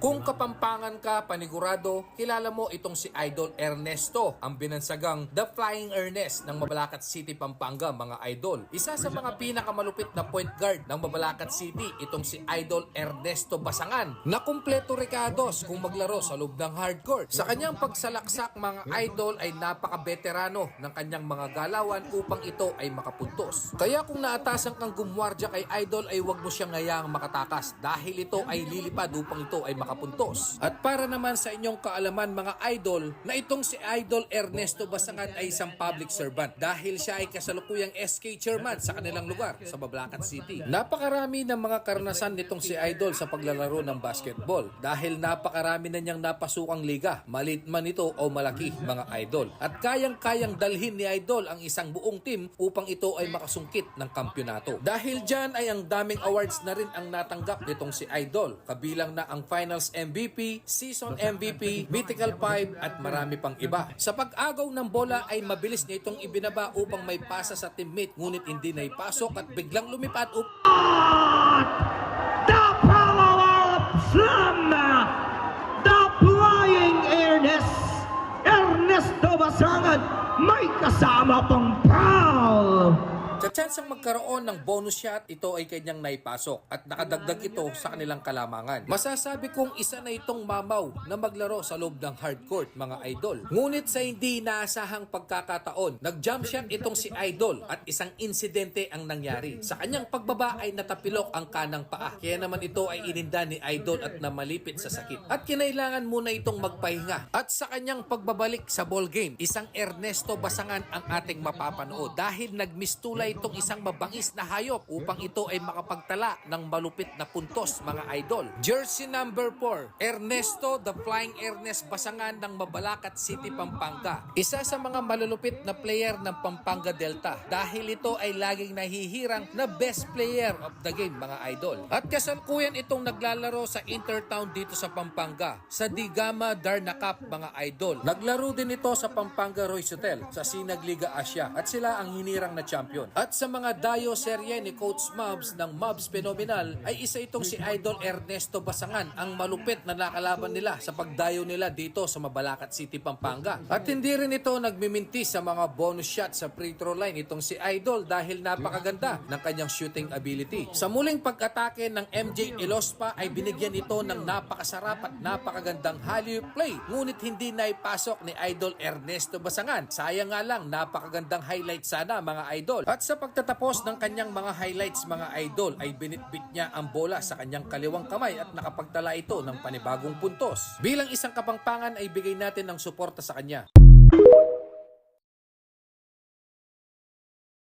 Kung Kapampangan ka, panigurado, kilala mo itong si Idol Ernesto, ang binansagang The Flying Ernest ng Mabalacat City, Pampanga, mga idol. Isa sa mga pinakamalupit na point guard ng Mabalacat City, itong si Idol Ernesto Basangan, na kumpleto rekados kung maglaro sa loob ng hardcourt. Sa kanyang pagsalaksak, mga idol, ay napaka-veterano ng kanyang mga galawan upang ito ay makapuntos. Kaya kung naatasan kang gumwardya kay Idol, ay huwag mo siyang ngayang makatakas dahil ito ay lilipad upang ito ay makapuntos. At para naman sa inyong kaalaman, mga idol, na itong si Idol Ernesto Basangan ay isang public servant dahil siya ay kasalukuyang SK chairman sa kanilang lugar sa Mabalacat City. Napakarami ng mga karanasan nitong si Idol sa paglalaro ng basketball dahil napakarami na niyang napasukang liga, maliit man ito o malaki, mga idol. At kayang-kayang dalhin ni Idol ang isang buong team upang ito ay makasungkit ng kampyonato. Dahil dyan ay ang daming awards na rin ang natanggap nitong si Idol, kabilang na ang Finals MVP, Season MVP, Mythical 5 at marami pang iba. Sa pag-agaw ng bola ay mabilis niya itong ibinaba upang may pasa sa teammate, ngunit hindi na ipasok at biglang lumipad The power of Slam! The Flying Ernest! Ernesto Basangan may kasama pang foul! Sa tsansang magkaroon ng bonus shot, ito ay kanyang naipasok at nakadagdag ito sa kanilang kalamangan. Masasabi kong isa na itong mamaw na maglaro sa loob ng hardcourt, mga idol. Ngunit sa hindi inaasahang pagkakataon, nag-jump shot itong si Idol at isang insidente ang nangyari. Sa kanyang pagbaba ay natapilok ang kanang paa. Kaya naman ito ay ininda ni Idol at namalipit sa sakit. At kinailangan muna itong magpahinga. At sa kanyang pagbabalik sa ball game, isang Ernesto Basangan ang ating mapapanood dahil nagmistulay itong isang mabangis na hayop upang ito ay makapagtala ng malupit na puntos, mga idol. Jersey number 4, Ernesto The Flying Ernest Basangan ng Mabalacat City, Pampanga. Isa sa mga malulupit na player ng Pampanga Delta dahil ito ay laging nahihirang na best player of the game, mga idol. At kasalukuyan itong naglalaro sa Intertown dito sa Pampanga, sa Digama Darna Cup, mga idol. Naglaro din ito sa Pampanga Royce Hotel sa Sinag Liga Asia at sila ang hinirang na champion. At sa mga dayo serye ni Coach Mobs ng Mobs Phenomenal ay isa itong si Idol Ernesto Basangan, ang malupit na nakalaban nila sa pagdayo nila dito sa Mabalacat City, Pampanga. At hindi rin ito nagmiminti sa mga bonus shot sa free throw line itong si Idol dahil napakaganda ng kanyang shooting ability. Sa muling pag-atake ng MJ Elospa ay binigyan ito ng napakasarap at napakagandang alley-oop play, ngunit hindi naipasok ni Idol Ernesto Basangan. Sayang nga lang, napakagandang highlight sana, mga idol. At sa pagtatapos ng kanyang mga highlights, mga idol, ay binitbit niya ang bola sa kanyang kaliwang kamay at nakapagtala ito ng panibagong puntos. Bilang isang Kapampangan ay bigay natin ng suporta sa kanya.